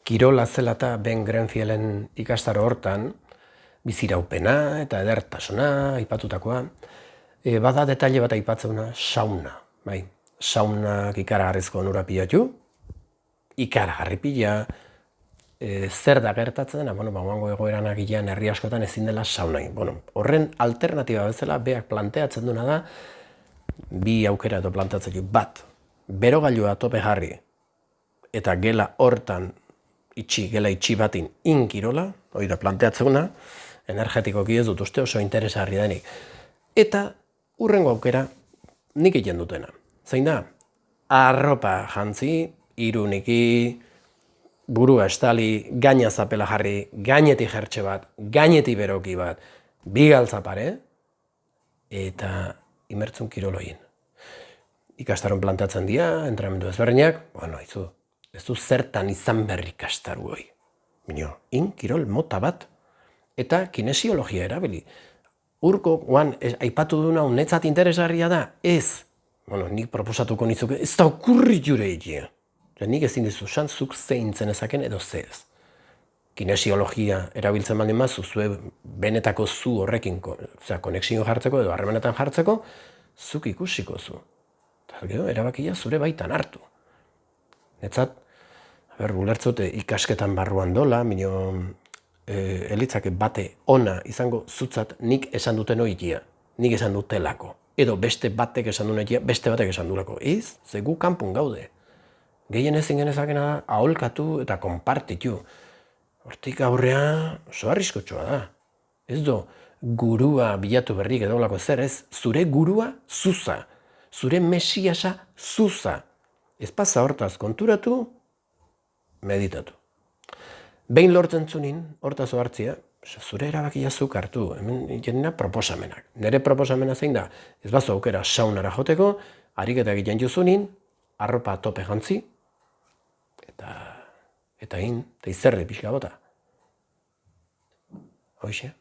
Kirola zela eta Ben Grenfielen ikastaro hortan, biziraupena eta edertasuna aipatutakoa, bada detaile bat aipatzeuna, sauna. Bai, saunak ikaragarrizko onura pilatu, ikaragarri pila, zer da gertatzen dena, bagoango egoeran agilean herri askotan ezin dela saunai. Horren alternatiba bezala, beak planteatzen duna da, bi aukera edo planteatzen du, bat, berogailua tope jarri, eta gela hortan gela itxi batin inkirola, hori da planteatzeguna, energetikoki ez dut uste oso interesgarri denik. Eta hurrengo aukera nik egiten dutena. Zein da? Arropa jantzi, iruniki, burua estali, gaina zapela jarri, gainetik jertxe bat, gainetik beroki bat, bi galtza pare, eta imertzun kiroloien. Ikastaron planteatzen dira, entrenamendu ezberdinak, ez du zertan izan berri ikastaru hoi. Kirol mota bat, eta kinesiologia erabili. Urko guan aipatu duna unetzat interesgarria da, ez. Nik proposatuko nizuke, ez da okurri jure egia. Nik ezin dizu, zuk zein zenezaken edo zez. Kinesiologia erabiltzen baldin mazu, zue benetako zu horrekin, konexio jartzeko edo harremanetan jartzeko, zuk ikusiko zu. Eta gero, erabakia zure baitan hartu. Netzat, ulertzote ikasketan barruan dola, elitzake bate ona izango zutzat nik esan duten oikia, nik esan dutelako. Edo beste batek esan duen egia, beste batek esan duelako. Ez, ze gu kanpun gaude. Gehien ezin genezakena da, aholkatu eta konpartitu. Hortik aurrea oso arriskotxoa da. Ez do, gurua bilatu berrik edolako zer, ez, zure gurua zuza, zure mesiasa zuza. Ez pasa hortaz konturatu, meditatu. Behin lortzen zunin, hortaz ohartzia, zure erabakia zuk hartu, hemen jenena proposamenak. Nere proposamena zein da, ez bazo aukera saunara joteko, ariketa egiten juzunin, arropa tope jantzi, eta izerri pixka bota. Hoxe.